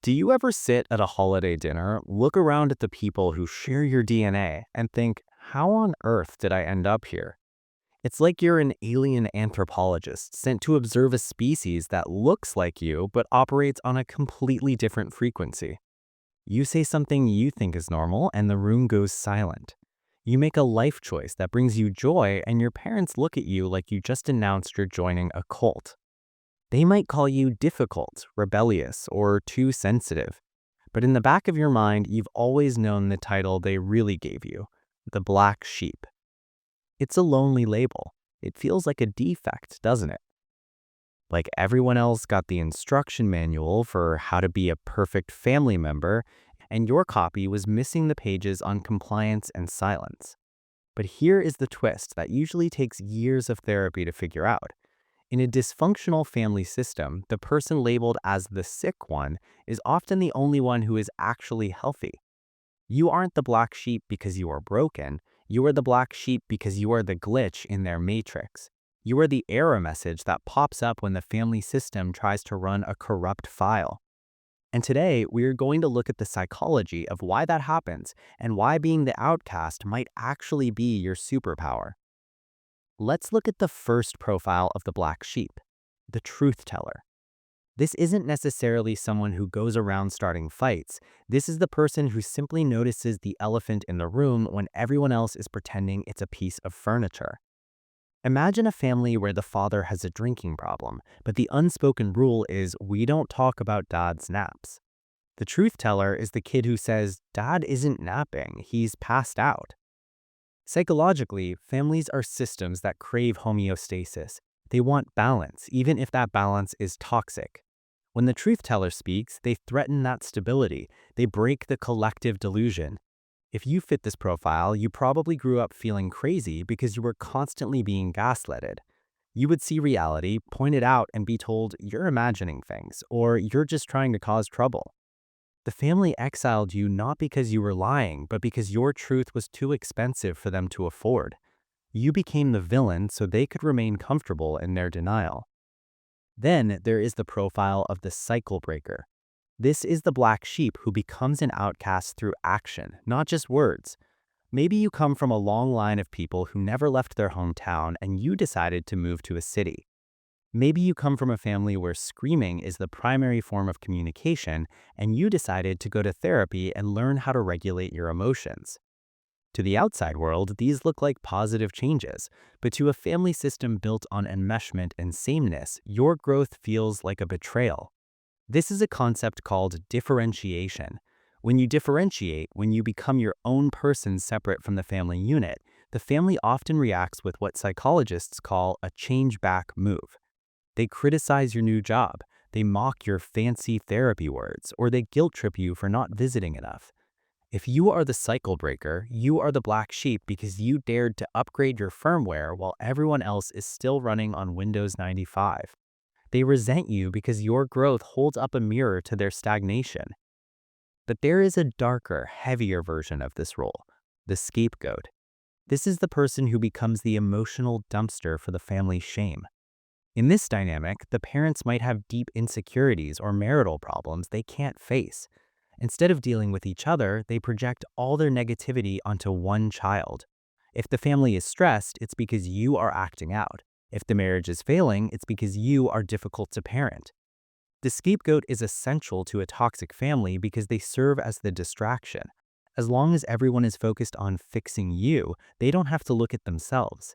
Do you ever sit at a holiday dinner, look around at the people who share your DNA, and think, how on earth did I end up here? It's like you're an alien anthropologist sent to observe a species that looks like you but operates on a completely different frequency. You say something you think is normal, and the room goes silent. You make a life choice that brings you joy, and your parents look at you like you just announced you're joining a cult. They might call you difficult, rebellious, or too sensitive. But in the back of your mind, you've always known the title they really gave you, the black sheep. It's a lonely label. It feels like a defect, doesn't it? Like everyone else got the instruction manual for how to be a perfect family member, and your copy was missing the pages on compliance and silence. But here is the twist that usually takes years of therapy to figure out. In a dysfunctional family system, the person labeled as the sick one is often the only one who is actually healthy. You aren't the black sheep because you are broken. You are the black sheep because you are the glitch in their matrix. You are the error message that pops up when the family system tries to run a corrupt file. And today, we are going to look at the psychology of why that happens and why being the outcast might actually be your superpower. Let's look at the first profile of the black sheep, the truth teller. This isn't necessarily someone who goes around starting fights. This is the person who simply notices the elephant in the room when everyone else is pretending it's a piece of furniture. Imagine a family where the father has a drinking problem, but the unspoken rule is we don't talk about dad's naps. The truth teller is the kid who says, "Dad isn't napping, he's passed out." Psychologically, families are systems that crave homeostasis. They want balance, even if that balance is toxic. When the truth teller speaks, they threaten that stability. They break the collective delusion. If you fit this profile, you probably grew up feeling crazy because you were constantly being gaslighted. You would see reality, point it out, and be told, "You're imagining things," or "You're just trying to cause trouble." The family exiled you not because you were lying, but because your truth was too expensive for them to afford. You became the villain so they could remain comfortable in their denial. Then there is the profile of the cycle breaker. This is the black sheep who becomes an outcast through action, not just words. Maybe you come from a long line of people who never left their hometown and you decided to move to a city. Maybe you come from a family where screaming is the primary form of communication and you decided to go to therapy and learn how to regulate your emotions. To the outside world, these look like positive changes, but to a family system built on enmeshment and sameness, your growth feels like a betrayal. This is a concept called differentiation. When you differentiate, when you become your own person separate from the family unit, the family often reacts with what psychologists call a change back move. They criticize your new job, they mock your fancy therapy words, or they guilt trip you for not visiting enough. If you are the cycle breaker, you are the black sheep because you dared to upgrade your firmware while everyone else is still running on Windows 95. They resent you because your growth holds up a mirror to their stagnation. But there is a darker, heavier version of this role, the scapegoat. This is the person who becomes the emotional dumpster for the family's shame. In this dynamic, the parents might have deep insecurities or marital problems they can't face. Instead of dealing with each other, they project all their negativity onto one child. If the family is stressed, it's because you are acting out. If the marriage is failing, it's because you are difficult to parent. The scapegoat is essential to a toxic family because they serve as the distraction. As long as everyone is focused on fixing you, they don't have to look at themselves.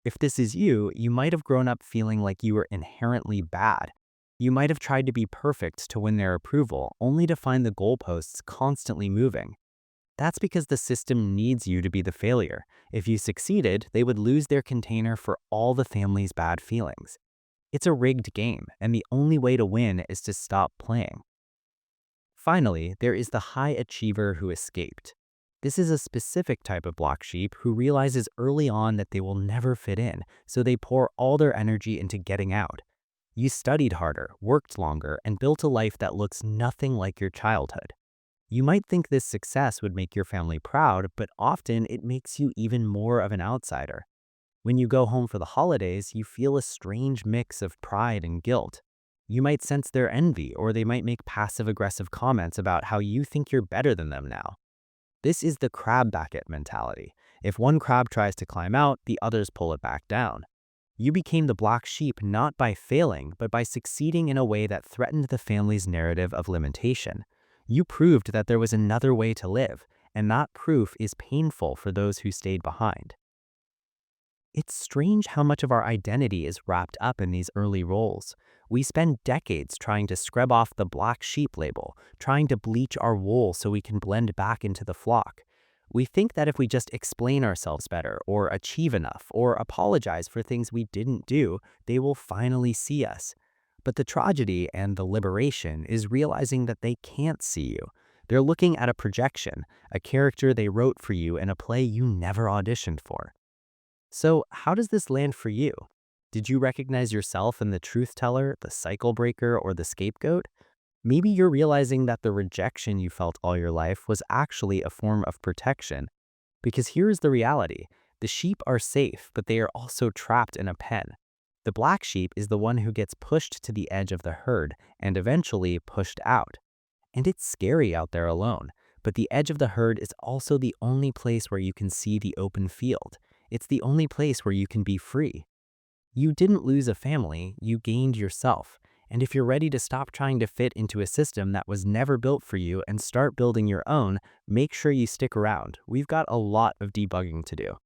If this is you, you might have grown up feeling like you were inherently bad. You might have tried to be perfect to win their approval, only to find the goalposts constantly moving. That's because the system needs you to be the failure. If you succeeded, they would lose their container for all the family's bad feelings. It's a rigged game, and the only way to win is to stop playing. Finally, there is the high achiever who escaped. This is a specific type of black sheep who realizes early on that they will never fit in, so they pour all their energy into getting out. You studied harder, worked longer, and built a life that looks nothing like your childhood. You might think this success would make your family proud, but often it makes you even more of an outsider. When you go home for the holidays, you feel a strange mix of pride and guilt. You might sense their envy, or they might make passive-aggressive comments about how you think you're better than them now. This is the crab bucket mentality. If one crab tries to climb out, the others pull it back down. You became the black sheep not by failing, but by succeeding in a way that threatened the family's narrative of limitation. You proved that there was another way to live, and that proof is painful for those who stayed behind. It's strange how much of our identity is wrapped up in these early roles. We spend decades trying to scrub off the black sheep label, trying to bleach our wool so we can blend back into the flock. We think that if we just explain ourselves better, or achieve enough, or apologize for things we didn't do, they will finally see us. But the tragedy and the liberation is realizing that they can't see you. They're looking at a projection, a character they wrote for you in a play you never auditioned for. So, how does this land for you? Did you recognize yourself in the truth teller, the cycle breaker, or the scapegoat? Maybe you're realizing that the rejection you felt all your life was actually a form of protection. Because here's the reality: the sheep are safe, but they are also trapped in a pen. The black sheep is the one who gets pushed to the edge of the herd and eventually pushed out. And it's scary out there alone, but the edge of the herd is also the only place where you can see the open field. It's the only place where you can be free. You didn't lose a family, you gained yourself. And if you're ready to stop trying to fit into a system that was never built for you and start building your own, make sure you stick around. We've got a lot of debugging to do.